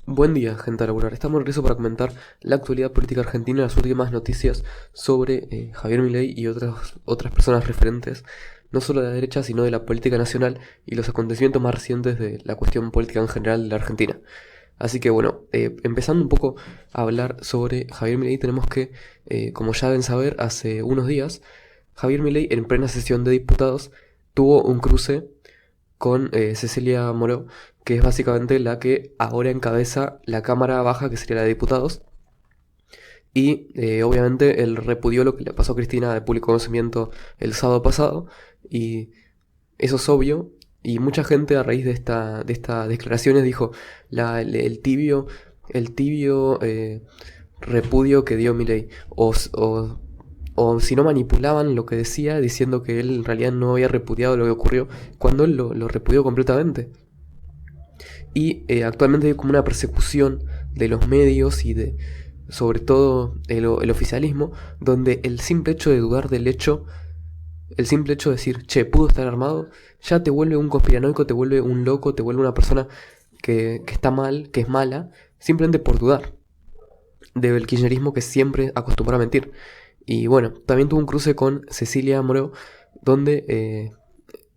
Buen día, gente a laburar. Estamos de regreso para comentar la actualidad política argentina y las últimas noticias sobre Javier Milei y otras personas referentes, no solo de la derecha, sino de la política nacional y los acontecimientos más recientes de la cuestión política en general de la Argentina. Así que bueno, empezando un poco a hablar sobre Javier Milei, tenemos que, como ya deben saber, hace unos días, Javier Milei, en plena sesión de diputados, tuvo un cruce con Cecilia Moró, que es básicamente la que ahora encabeza la Cámara Baja, que sería la de diputados. Y obviamente él repudió lo que le pasó a Cristina de público conocimiento el sábado pasado. Y eso es obvio. Y mucha gente a raíz de estas declaraciones dijo el tibio repudio que dio Milei. O si no manipulaban lo que decía diciendo que él en realidad no había repudiado lo que ocurrió, cuando él lo repudió completamente. Y actualmente hay como una persecución de los medios y de, sobre todo, el oficialismo, donde el simple hecho de dudar del hecho, el simple hecho de decir, che, pudo estar armado, ya te vuelve un conspiranoico, te vuelve un loco, te vuelve una persona que está mal, que es mala, simplemente por dudar del kirchnerismo que siempre acostumbra a mentir. Y bueno, también tuvo un cruce con Cecilia Moró, donde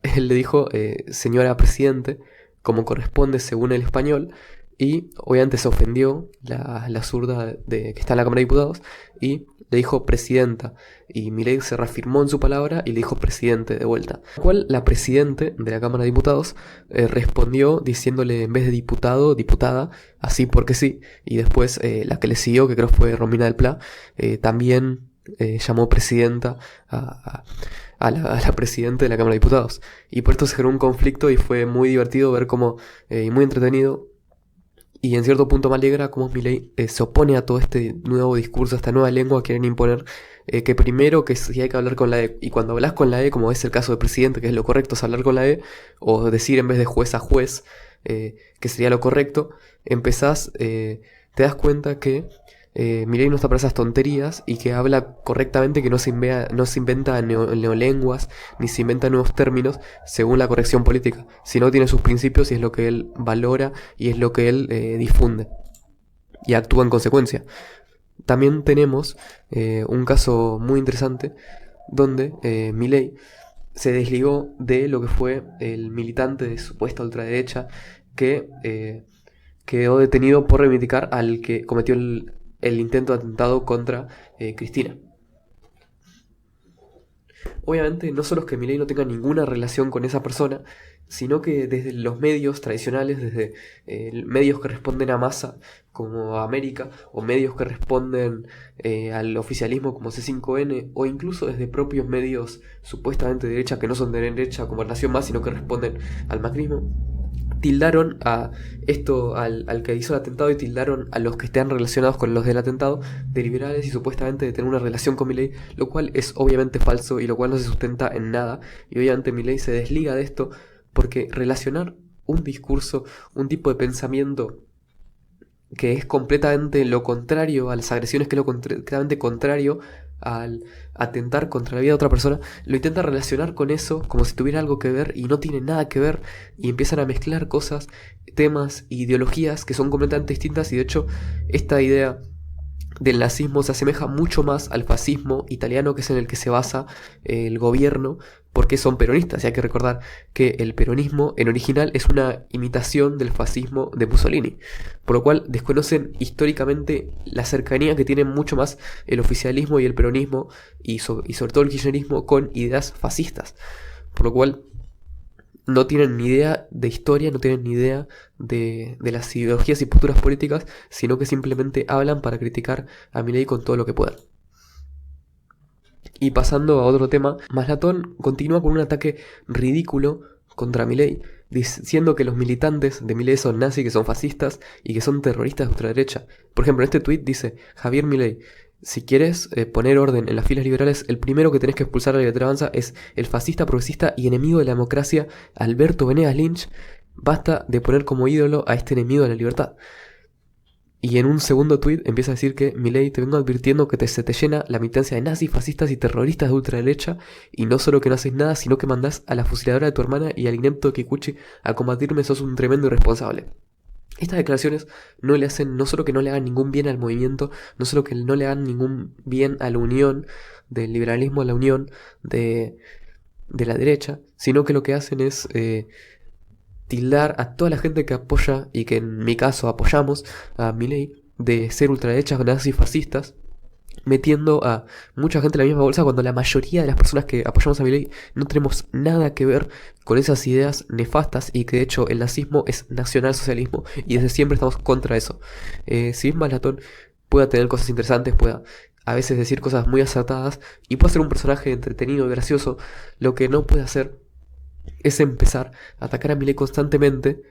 él le dijo señora presidente, como corresponde según el español, y obviamente se ofendió la zurda que está en la Cámara de Diputados y le dijo presidenta. Y Milei se reafirmó en su palabra y le dijo presidente de vuelta. Lo cual la presidente de la Cámara de Diputados respondió diciéndole en vez de diputado, diputada, así porque sí. Y después la que le siguió, que creo fue Romina del Pla, también llamó presidenta a la presidenta de la Cámara de Diputados. Y por esto se generó un conflicto y fue muy divertido ver cómo, y muy entretenido, y en cierto punto me alegra cómo Milei se opone a todo este nuevo discurso, a esta nueva lengua que quieren imponer, que primero que si hay que hablar con la E, y cuando hablas con la E, como es el caso del presidente, que es lo correcto es hablar con la E, o decir en vez de juez a juez, que sería lo correcto, empezás, te das cuenta que Milei no está para esas tonterías y que habla correctamente, que no se inventa neolenguas, ni se inventa nuevos términos según la corrección política, sino tiene sus principios y es lo que él valora y es lo que él difunde y actúa en consecuencia. También tenemos un caso muy interesante donde Milei se desligó de lo que fue el militante de supuesta ultraderecha que quedó detenido por reivindicar al que cometió el intento de atentado contra Cristina. Obviamente no solo es que Milei no tenga ninguna relación con esa persona, sino que desde los medios tradicionales, desde medios que responden a Massa como América, o medios que responden al oficialismo como C5N, o incluso desde propios medios supuestamente de derecha que no son de derecha como Nación Más, sino que responden al macrismo, tildaron al que hizo el atentado y tildaron a los que estén relacionados con los del atentado de liberales y supuestamente de tener una relación con Milei, lo cual es obviamente falso y lo cual no se sustenta en nada. Y obviamente Milei se desliga de esto porque relacionar un discurso, un tipo de pensamiento que es completamente lo contrario a las agresiones, que es lo completamente contrario al atentar contra la vida de otra persona, lo intenta relacionar con eso como si tuviera algo que ver y no tiene nada que ver, y empiezan a mezclar cosas, temas, ideologías que son completamente distintas. Y de hecho esta idea del nazismo se asemeja mucho más al fascismo italiano, que es en el que se basa el gobierno, porque son peronistas. Y hay que recordar que el peronismo en original es una imitación del fascismo de Mussolini, por lo cual desconocen históricamente la cercanía que tienen mucho más el oficialismo y el peronismo, y sobre todo el kirchnerismo, con ideas fascistas, por lo cual no tienen ni idea de historia, no tienen ni idea de las ideologías y posturas políticas, sino que simplemente hablan para criticar a Milei con todo lo que puedan. Y pasando a otro tema, Maslatón continúa con un ataque ridículo contra Milei, diciendo que los militantes de Milei son nazis, que son fascistas y que son terroristas de ultraderecha. Por ejemplo, en este tuit dice: Javier Milei, si quieres poner orden en las filas liberales, el primero que tenés que expulsar a la Libertad Avanza es el fascista, progresista y enemigo de la democracia Alberto Venegas Lynch. Basta de poner como ídolo a este enemigo de la libertad. Y en un segundo tuit empieza a decir que: Milei, te vengo advirtiendo que se te llena la militancia de nazis, fascistas y terroristas de ultraderecha, y no solo que no haces nada, sino que mandás a la fusiladora de tu hermana y al inepto Kikuchi a combatirme, sos un tremendo irresponsable. Estas declaraciones no le hacen, no solo que no le hagan ningún bien al movimiento, no solo que no le hagan ningún bien a la unión del liberalismo, a la unión de la derecha, sino que lo que hacen es tildar a toda la gente que apoya, y que en mi caso apoyamos a Milei, de ser ultraderechas, nazis, fascistas, metiendo a mucha gente en la misma bolsa cuando la mayoría de las personas que apoyamos a Milei no tenemos nada que ver con esas ideas nefastas, y que de hecho el nazismo es nacionalsocialismo y desde siempre estamos contra eso. Si bien Malatón pueda tener cosas interesantes, pueda a veces decir cosas muy acertadas y puede ser un personaje entretenido y gracioso, lo que no puede hacer es empezar a atacar a Milei constantemente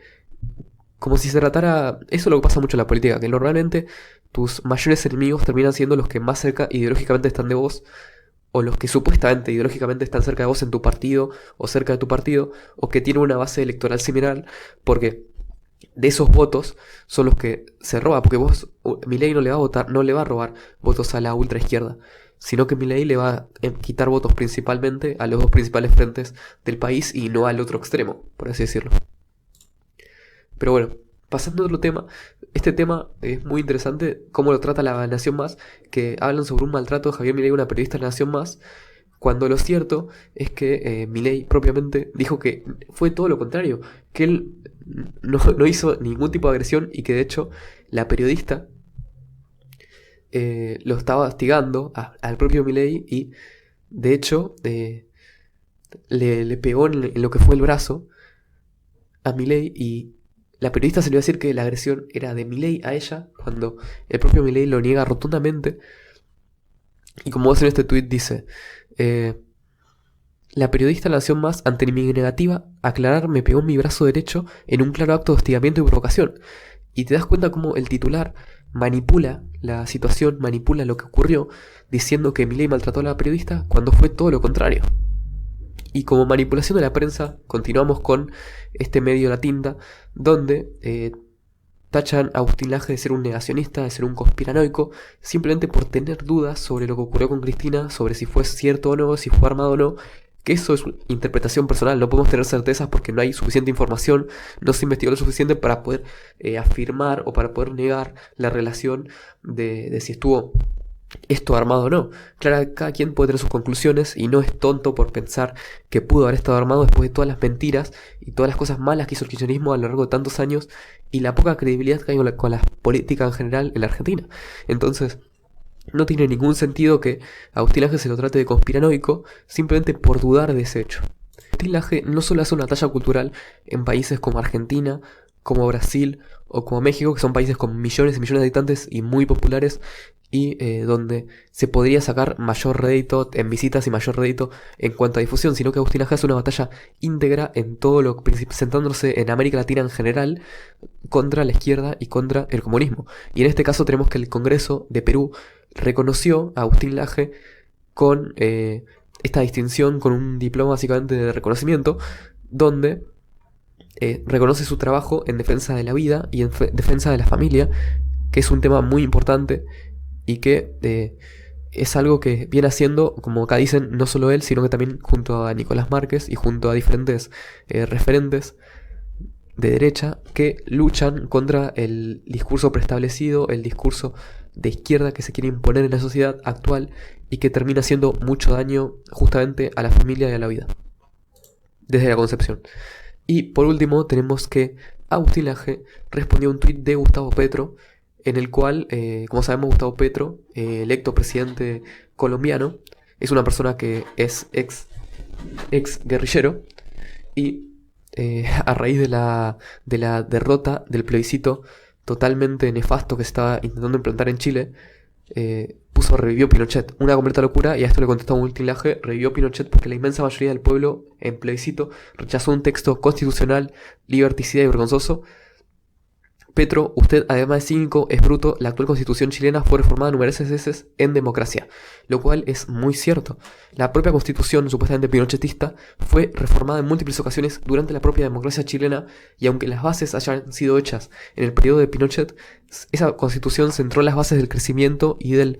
como si se tratara... Eso es lo que pasa mucho en la política, que normalmente tus mayores enemigos terminan siendo los que más cerca ideológicamente están de vos, o los que supuestamente ideológicamente están cerca de vos en tu partido, o cerca de tu partido, o que tienen una base electoral similar, porque de esos votos son los que se roba, porque Milei no le va a votar, no le va a robar votos a la ultra izquierda, sino que Milei le va a quitar votos principalmente a los dos principales frentes del país y no al otro extremo, por así decirlo. Pero bueno, pasando a otro tema, este tema es muy interesante, cómo lo trata La Nación Más, que hablan sobre un maltrato de Javier Milei, una periodista de La Nación Más, cuando lo cierto es que Milei propiamente dijo que fue todo lo contrario, que él no hizo ningún tipo de agresión, y que de hecho la periodista lo estaba hostigando al propio Milei, y de hecho le pegó en lo que fue el brazo a Milei, y la periodista se le iba a decir que la agresión era de Milei a ella, cuando el propio Milei lo niega rotundamente. Y como vos en este tweet dice, la periodista de La Nación Más, ante mi negativa a aclarar, me pegó en mi brazo derecho en un claro acto de hostigamiento y provocación. Y te das cuenta cómo el titular manipula la situación, manipula lo que ocurrió, diciendo que Milei maltrató a la periodista cuando fue todo lo contrario. Y como manipulación de la prensa, continuamos con este medio La Tinta, donde tachan a Agustín Laje de ser un negacionista, de ser un conspiranoico, simplemente por tener dudas sobre lo que ocurrió con Cristina, sobre si fue cierto o no, si fue armado o no, que eso es interpretación personal, no podemos tener certezas porque no hay suficiente información, no se investigó lo suficiente para poder afirmar o para poder negar la relación de si estuvo esto armado o no. Claro, cada quien puede tener sus conclusiones, y no es tonto por pensar que pudo haber estado armado después de todas las mentiras y todas las cosas malas que hizo el kirchnerismo a lo largo de tantos años, y la poca credibilidad que hay con la política en general en la Argentina. Entonces, no tiene ningún sentido que a Agustín Laje se lo trate de conspiranoico simplemente por dudar de ese hecho. Agustín Laje no solo hace una talla cultural en países como Argentina, como Brasil o como México, que son países con millones y millones de habitantes y muy populares, y donde se podría sacar mayor rédito en visitas y mayor rédito en cuanto a difusión, sino que Agustín Laje hace una batalla íntegra en todo lo centrándose en América Latina en general contra la izquierda y contra el comunismo. Y en este caso tenemos que el Congreso de Perú reconoció a Agustín Laje con esta distinción, con un diploma básicamente de reconocimiento, donde reconoce su trabajo en defensa de la vida y en defensa de la familia, que es un tema muy importante y que es algo que viene haciendo, como acá dicen, no solo él, sino que también junto a Nicolás Márquez y junto a diferentes referentes de derecha que luchan contra el discurso preestablecido, el discurso de izquierda que se quiere imponer en la sociedad actual y que termina haciendo mucho daño justamente a la familia y a la vida, desde la concepción. Y por último tenemos que Agustín Laje respondió a un tuit de Gustavo Petro, en el cual, como sabemos, Gustavo Petro, electo presidente colombiano, es una persona que es ex guerrillero, y a raíz de la derrota del totalmente nefasto que se estaba intentando implantar en Chile, revivió Pinochet. Una completa locura, y a esto le contestó Agustín Laje: revivió Pinochet porque la inmensa mayoría del pueblo en plebiscito rechazó un texto constitucional liberticida y vergonzoso. Petro, usted además de cínico, es bruto. La actual constitución chilena fue reformada numerosas veces en democracia. Lo cual es muy cierto. La propia constitución, supuestamente pinochetista, fue reformada en múltiples ocasiones durante la propia democracia chilena, y aunque las bases hayan sido hechas en el periodo de Pinochet, esa constitución centró las bases del crecimiento y de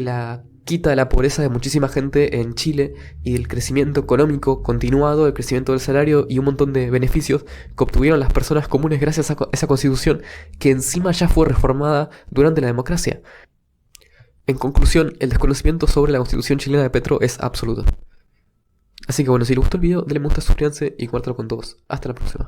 la quita la pobreza de muchísima gente en Chile y el crecimiento económico continuado, el crecimiento del salario y un montón de beneficios que obtuvieron las personas comunes gracias a esa constitución que encima ya fue reformada durante la democracia. En conclusión, el desconocimiento sobre la constitución chilena de Petro es absoluto. Así que bueno, si les gustó el video, denle me gusta, suscríbanse y compártanlo con todos. Hasta la próxima.